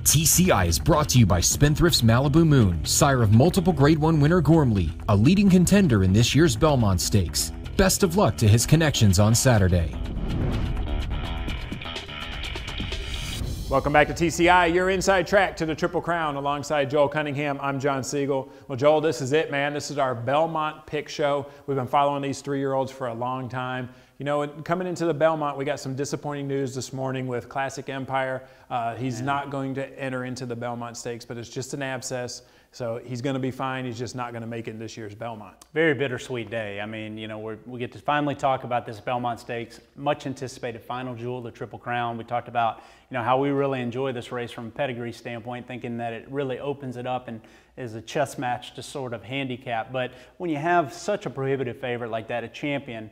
TCI is brought to you by Spendthrift's Malibu Moon, sire of multiple Grade 1 winner Gormley, a leading contender in this year's Belmont Stakes. Best of luck to his connections on Saturday. Welcome back to TCI, your inside track to the Triple Crown. Alongside Joel Cunningham, I'm John Siegel. Well, Joel, this is it, man. This is our Belmont pick show. We've been following these 3-year-olds for a long time. You know, coming into the Belmont, we got some disappointing news this morning with Classic Empire. He's not going to enter into the Belmont Stakes, but it's just an abscess. So he's going to be fine. He's just not going to make it in this year's Belmont. Very bittersweet day. I mean, you know, we get to finally talk about this Belmont Stakes, much anticipated final jewel, the Triple Crown. We talked about, you know, how we really enjoy this race from a pedigree standpoint, thinking that it really opens it up and is a chess match to sort of handicap. But when you have such a prohibitive favorite like that, a champion,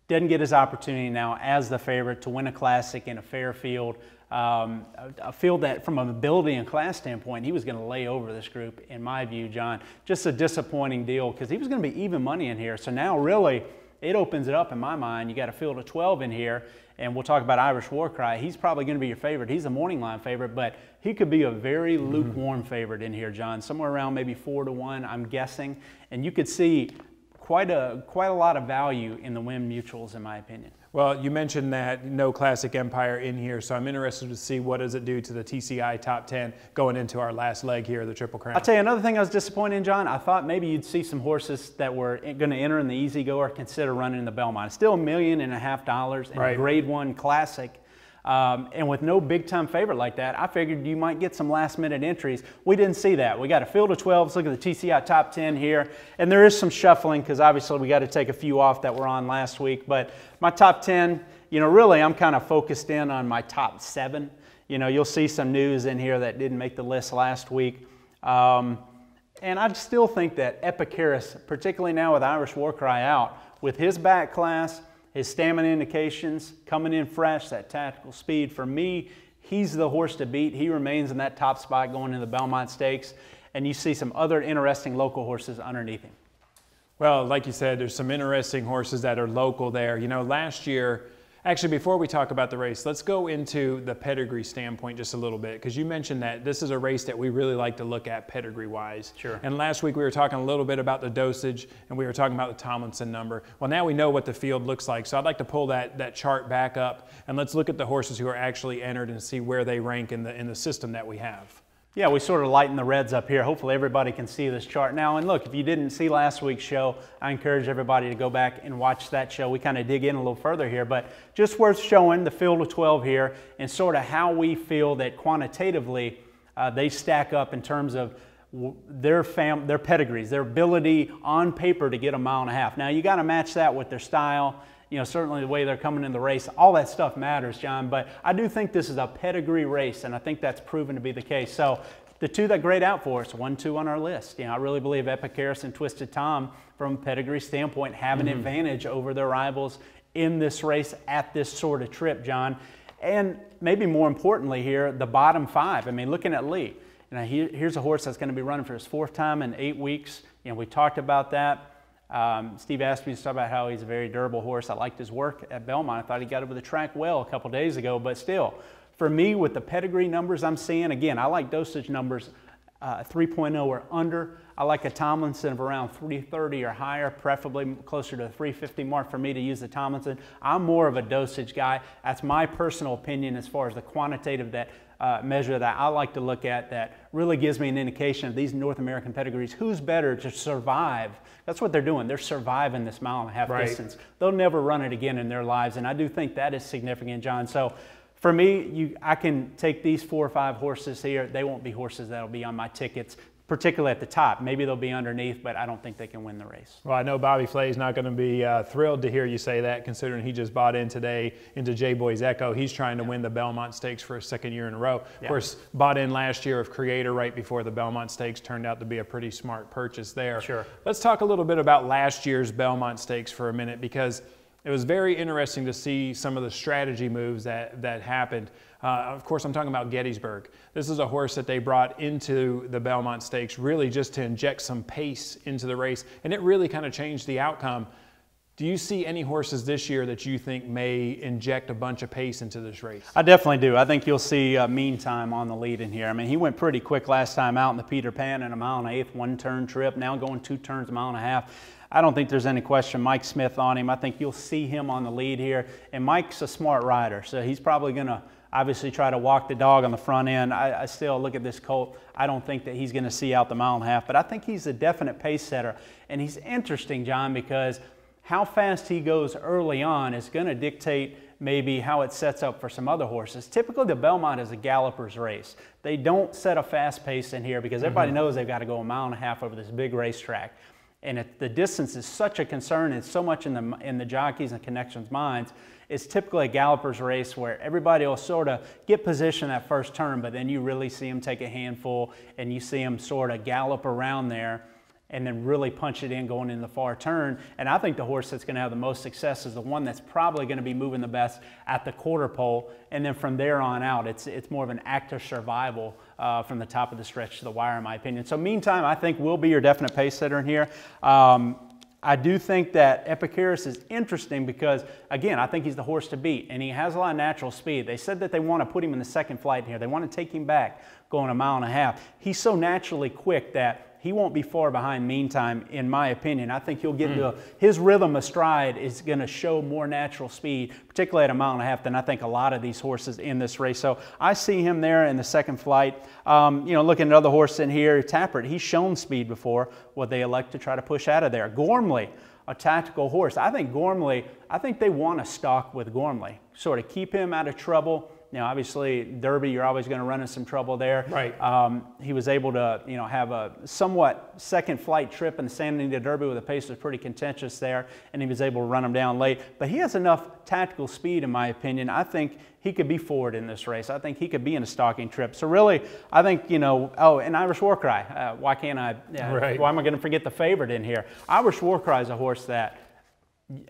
didn't get his opportunity now as the favorite to win a Classic in a fair field. A field that from an ability and class standpoint, he was going to lay over this group, in my view, John. Just a disappointing deal because he was going to be even money in here. So now really it opens it up in my mind. You got a field of 12 in here, and we'll talk about Irish War Cry. He's probably going to be your favorite. He's a morning line favorite, but he could be a very lukewarm favorite in here, John. Somewhere around maybe 4-1, I'm guessing. And you could see quite a lot of value in the win mutuals, in my opinion. Well, you mentioned that no Classic Empire in here, so I'm interested to see what does it do to the TCI top 10 going into our last leg here of the Triple Crown. I'll tell you another thing I was disappointed in, John. I thought maybe you'd see some horses that were going to enter in the Easy Goer consider running in the Belmont. It's still $1.5 million in a Grade 1 Classic. And with no big-time favorite like that, I figured you might get some last-minute entries. We didn't see that. We got a field of 12. Let's look at the TCI top 10 here. And there is some shuffling because obviously we got to take a few off that were on last week. But my top 10, you know, really I'm kind of focused in on my top 7. You know, you'll see some news in here that didn't make the list last week. And I still think that Epicurus, particularly now with Irish War Cry out, with his back class, his stamina indications, coming in fresh, that tactical speed. For me, he's the horse to beat. He remains in that top spot going into the Belmont Stakes. And you see some other interesting local horses underneath him. Well, like you said, there's some interesting horses that are local there. You know, last year, actually before we talk about the race, let's go into the pedigree standpoint just a little bit, because you mentioned that this is a race that we really like to look at pedigree-wise. Sure. And last week we were talking a little bit about the dosage, and we were talking about the Tomlinson number. Well, now we know what the field looks like, so I'd like to pull that chart back up, and let's look at the horses who are actually entered and see where they rank in the system that we have. Yeah, we sort of lighten the reds up here. Hopefully everybody can see this chart now. And look, if you didn't see last week's show, I encourage everybody to go back and watch that show. We kind of dig in a little further here, but just worth showing the field of 12 here and sort of how we feel that quantitatively they stack up in terms of their pedigrees, their ability on paper to get a 1.5 miles. Now, you got to match that with their style. You know, certainly the way they're coming in the race, all that stuff matters, John, but I do think this is a pedigree race, and I think that's proven to be the case. So the two that grade out for us, 1-2 on our list. You know, I really believe Epicurus and Twisted Tom, from a pedigree standpoint, have an advantage over their rivals in this race at this sort of trip, John. And maybe more importantly here, the bottom 5. I mean, looking at Lee, you know, here's a horse that's going to be running for his 4th time in 8 weeks. You know, we talked about that. Steve asked me to talk about how he's a very durable horse. I liked his work at Belmont. I thought he got over the track well a couple days ago, but still, for me, with the pedigree numbers I'm seeing, again, I like dosage numbers 3.0 or under. I like a Tomlinson of around 330 or higher, preferably closer to the 350 mark for me to use the Tomlinson. I'm more of a dosage guy. That's my personal opinion as far as the quantitative measure that I like to look at that really gives me an indication of these North American pedigrees. Who's better to survive? That's what they're doing. They're surviving this 1.5 mile distance. They'll never run it again in their lives, and I do think that is significant, John. So for me, I can take these 4 or 5 horses here. They won't be horses that'll be on my tickets, particularly at the top. Maybe they'll be underneath, but I don't think they can win the race. Well, I know Bobby Flay's not going to be thrilled to hear you say that, considering he just bought in today into J-Boy's Echo. He's trying to win the Belmont Stakes for a 2nd year in a row. Of course, bought in last year of Creator right before the Belmont Stakes. Turned out to be a pretty smart purchase there. Sure. Let's talk a little bit about last year's Belmont Stakes for a minute, because it was very interesting to see some of the strategy moves that happened. Of course, I'm talking about Gettysburg. This is a horse that they brought into the Belmont Stakes really just to inject some pace into the race, and it really kind of changed the outcome. Do you see any horses this year that you think may inject a bunch of pace into this race? I definitely do. I think you'll see Meantime on the lead in here. I mean, he went pretty quick last time out in the Peter Pan in a 1.125 mile, one-turn trip. Now going 2 turns, 1.5 miles. I don't think there's any question Mike Smith on him. I think you'll see him on the lead here. And Mike's a smart rider, so he's probably going to obviously try to walk the dog on the front end. I still look at this colt. I don't think that he's going to see out the 1.5 miles, but I think he's a definite pace setter. And he's interesting, John, because how fast he goes early on is going to dictate maybe how it sets up for some other horses. Typically, the Belmont is a galloper's race. They don't set a fast pace in here because everybody knows they've got to go 1.5 miles over this big racetrack. And the distance is such a concern, it's so much in the jockeys and connections' minds. It's typically a galloper's race where everybody will sort of get position that first turn, but then you really see them take a handful and you see them sort of gallop around there and then really punch it in going in the far turn. And I think the horse that's going to have the most success is the one that's probably going to be moving the best at the quarter pole. And then from there on out, it's more of an active survival from the top of the stretch to the wire, in my opinion. So Meantime, I think, will be your definite pace setter in here. I do think that Epicurus is interesting because, again, I think he's the horse to beat, and he has a lot of natural speed. They said that they want to put him in the second flight here. They want to take him back going 1.5 miles. He's so naturally quick that he won't be far behind Meantime, in my opinion. I think he'll get into his rhythm of stride is going to show more natural speed, particularly at 1.5 miles, than I think a lot of these horses in this race. So I see him there in the second flight. You know, looking at other horses in here, Tappert, he's shown speed before. What they elect to try to push out of there. Gormley, a tactical horse. I think they want to stalk with Gormley, sort of keep him out of trouble. You know, obviously, Derby, you're always going to run into some trouble there. Right. He was able to, you know, have a somewhat second flight trip in the San Antonio Derby where the pace was pretty contentious there, and he was able to run him down late. But he has enough tactical speed, in my opinion. I think he could be forward in this race. I think he could be in a stalking trip. So really, I think, you know, oh, and Irish War Cry. Why can't I? Right. Why am I going to forget the favorite in here? Irish War Cry is a horse that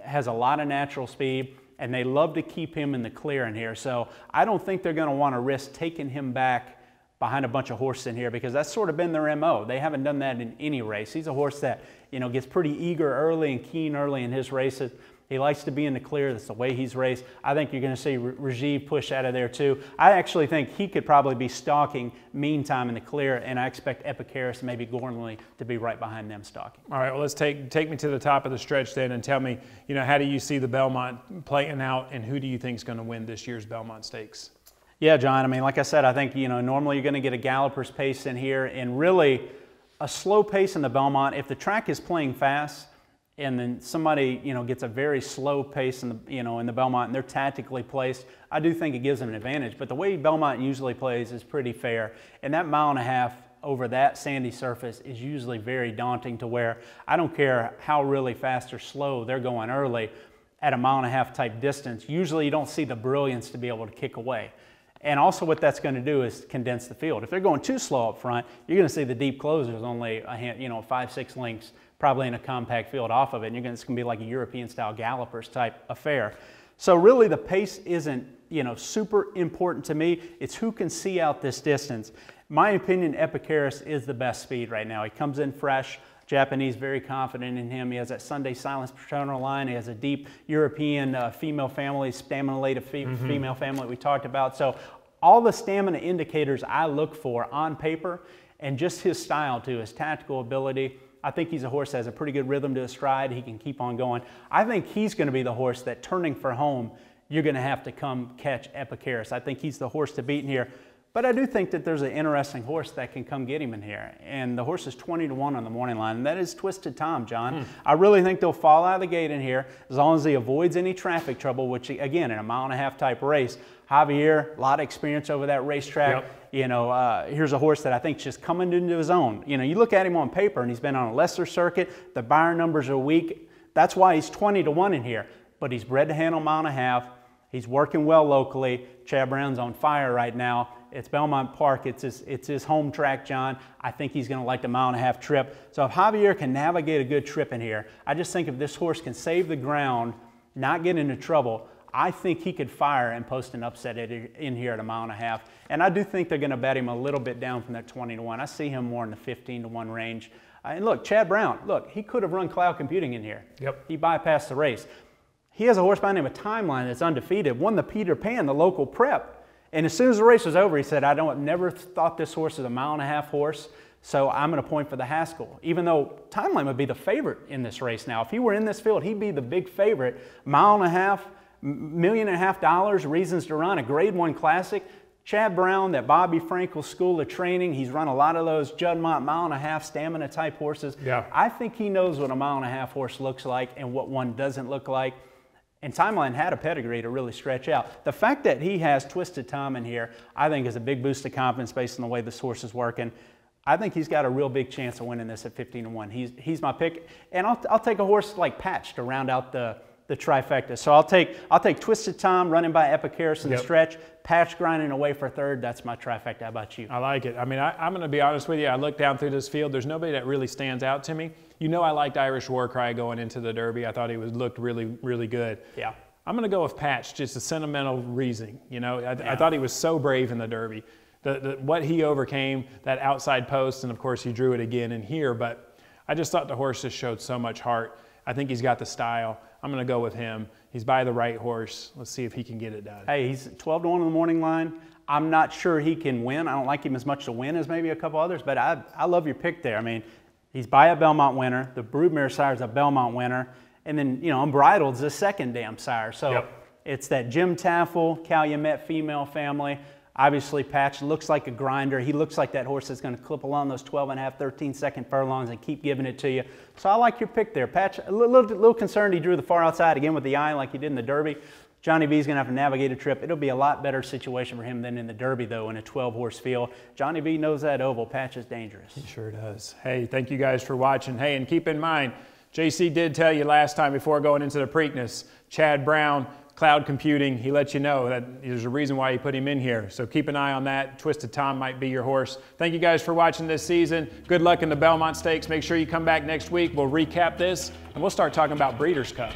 has a lot of natural speed, and they love to keep him in the clear in here. So I don't think they're going to want to risk taking him back behind a bunch of horses in here because that's sort of been their MO. They haven't done that in any race. He's a horse that, you know, gets pretty eager early and keen early in his races. He likes to be in the clear. That's the way he's raced. I think you're going to see Rajiv push out of there too. I actually think he could probably be stalking Meantime in the clear, and I expect Epicurus, maybe Gormley, to be right behind them stalking. All right, well, let's take me to the top of the stretch then and tell me, you know, how do you see the Belmont playing out, and who do you think is going to win this year's Belmont Stakes? Yeah, John, I mean, like I said, I think, you know, normally you're going to get a galloper's pace in here, and really a slow pace in the Belmont. If the track is playing fast, and then somebody, you know, gets a very slow pace in the, you know, in the Belmont, and they're tactically placed, I do think it gives them an advantage. But the way Belmont usually plays is pretty fair, and that 1.5 miles over that sandy surface is usually very daunting to where I don't care how really fast or slow they're going early at a 1.5 mile type distance. Usually you don't see the brilliance to be able to kick away. And also what that's going to do is condense the field. If they're going too slow up front, you're going to see the deep closers only, 5-6 lengths probably in a compact field off of it. And it's going to be like a European-style gallopers type affair. So really the pace isn't, you know, super important to me. It's who can see out this distance. My opinion, Epicurus is the best speed right now. He comes in fresh. Japanese, very confident in him. He has that Sunday Silence paternal line. He has a deep European female family, stamina-laden female family we talked about. So all the stamina indicators I look for on paper, and just his style too, his tactical ability. I think he's a horse that has a pretty good rhythm to his stride. He can keep on going. I think he's going to be the horse that, turning for home, you're going to have to come catch Epicurus. I think he's the horse to beat in here. But I do think that there's an interesting horse that can come get him in here. And the horse is 20-1 on the morning line, and that is Twisted Tom, John. I really think they'll fall out of the gate in here as long as he avoids any traffic trouble, which, again, in a 1.5 mile type race, Javier, a lot of experience over that racetrack. Yep. You know, here's a horse that I think is just coming into his own. You know, you look at him on paper, and he's been on a lesser circuit. The Byron numbers are weak. That's why he's 20-1 in here. But he's bred to handle 1.5 miles. He's working well locally. Chad Brown's on fire right now. It's Belmont Park. It's his home track, John. I think he's going to like the 1.5 mile trip. So if Javier can navigate a good trip in here, I just think if this horse can save the ground, not get into trouble, I think he could fire and post an upset in here at a 1.5 miles. And I do think they're going to bet him a little bit down from that 20-1. I see him more in the 15-1 range. And look, Chad Brown, look, he could have run Cloud Computing in here. Yep. He bypassed the race. He has a horse by the name of Timeline that's undefeated, won the Peter Pan, the local prep. And as soon as the race was over, he said, I never thought this horse was a 1.5 mile horse, so I'm going to point for the Haskell. Even though Timeline would be the favorite in this race now. If he were in this field, he'd be the big favorite. 1.5 miles, $1.5 million, reasons to run, a Grade 1 Classic. Chad Brown, that Bobby Frankel School of Training, he's run a lot of those Juddmonte 1.5 mile stamina type horses. Yeah. I think he knows what a 1.5 mile horse looks like and what one doesn't look like. And Timeline had a pedigree to really stretch out. The fact that he has Twisted Tom in here, I think is a big boost of confidence based on the way this horse is working. I think he's got a real big chance of winning this at 15-1. He's my pick. And I'll take a horse like Patch to round out the trifecta. So I'll take Twisted Tom running by Epicaris in the stretch, Patch grinding away for third. That's my trifecta. How about you? I like it. I mean, I'm going to be honest with you. I look down through this field. There's nobody that really stands out to me. You know, I liked Irish Warcry going into the Derby. I thought he looked really, really good. Yeah. I'm going to go with Patch, just a sentimental reason. You know, I thought he was so brave in the Derby. What he overcame, that outside post, and of course he drew it again in here, but I just thought the horse just showed so much heart. I think he's got the style. I'm going to go with him. He's by the right horse. Let's see if he can get it done. Hey, he's 12-1 in the morning line. I'm not sure he can win. I don't like him as much to win as maybe a couple others, but I love your pick there. I mean, he's by a Belmont winner. The Broodmare sire is a Belmont winner. And then, you know, Unbridled's the second damn sire. So it's that Jim Taffel, Calumet female family. Obviously, Patch looks like a grinder. He looks like that horse that's going to clip along those 12.5, 13-second furlongs and keep giving it to you. So I like your pick there. Patch, a little concerned he drew the far outside again with the eye like he did in the Derby. Johnny V's going to have to navigate a trip. It'll be a lot better situation for him than in the Derby, though, in a 12-horse field. Johnny V knows that oval. Patch is dangerous. He sure does. Hey, thank you guys for watching. Hey, and keep in mind, JC did tell you last time before going into the Preakness, Chad Brown, Cloud Computing, he let you know that there's a reason why he put him in here. So keep an eye on that. Twisted Tom might be your horse. Thank you guys for watching this season. Good luck in the Belmont Stakes. Make sure you come back next week. We'll recap this, and we'll start talking about Breeders' Cup.